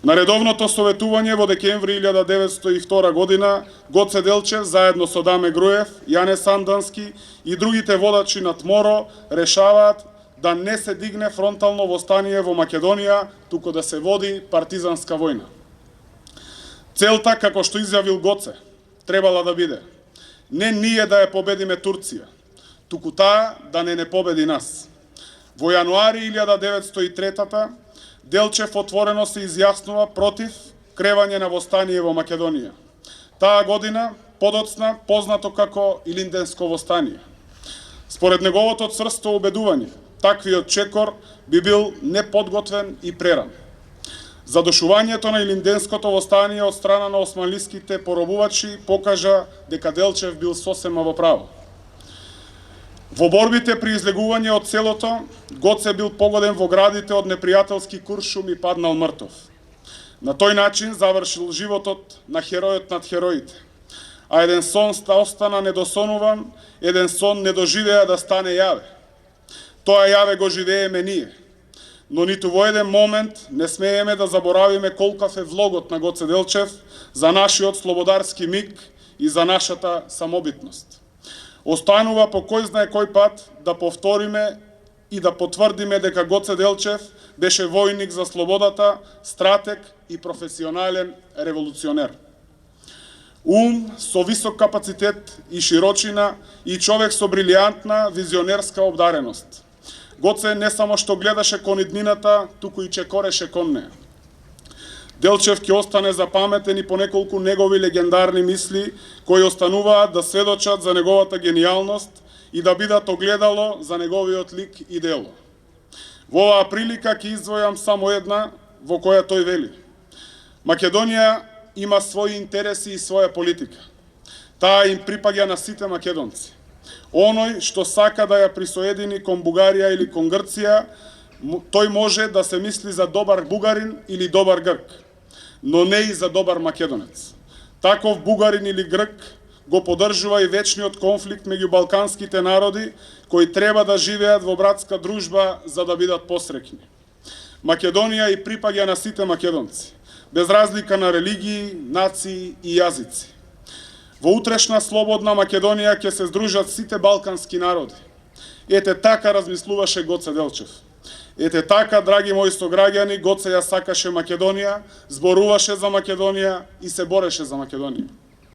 На редовното советување во декември 1902 година Гоце Делчев заедно со Даме Груев, Јане Сандански и другите водачи на ТМОРО решаваат да не се дигне фронтално востание во Македонија, туку да се води партизанска војна. Целта, како што изјавил Гоце, требала да биде не ние да ја победиме Турција, туку таа да не победи нас. Во јануари 1903 Делчев отворено се изјаснува против кревање на востание во Македонија. Таа година подоцна познато како Илинденско востание. Според неговото црсто убедување, таквиот чекор би бил неподготвен и преран. Задушувањето на Илинденското востание од страна на османлиските поробувачи покажа дека Делчев бил сосема во право. Во борбите при излегување од селото, Гоце бил погоден во градите од непријателски куршум и паднал мртов. На тој начин завршил животот на херојот над хероите. А еден сон остана недосонуван, еден сон не доживеа да стане јаве. Тоа јаве го живееме ние. Но ниту во еден момент не смееме да заборавиме колкав е влогот на Гоце Делчев за нашиот слободарски миг и за нашата самобитност. Останува по кој знае кој пат да повториме и да потврдиме дека Гоце Делчев беше војник за слободата, стратег и професионален револуционер. Ум со висок капацитет и широчина и човек со брилијантна визионерска обдареност. Гоце не само што гледаше кон иднината, туку и чекореше кон неа. Делчев ќе остане запаметен и по неколку негови легендарни мисли, кои остануваат да сведочат за неговата генијалност и да бидат огледало за неговиот лик и дело. Во оваа прилика ќе издвојам само една во која тој вели: Македонија има своји интереси и своја политика. Таа им припаѓа на сите македонци. Оној што сака да ја присоедини кон Бугарија или кон Грција, тој може да се мисли за добар бугарин или добар грк, но не и за добар македонец. Таков бугарин или грк го поддржува и вечниот конфликт меѓу балканските народи, кои треба да живеат во братска дружба за да бидат посреќни. Македонија и припаѓа на сите македонци, без разлика на религии, нации и јазици. Во утрешна слободна Македонија ќе се здружат сите балкански народи. Ете така размислуваше Гоце Делчев. Ете така, драги мои сограѓани, Гоце ја сакаше Македонија, зборуваше за Македонија и се бореше за Македонија.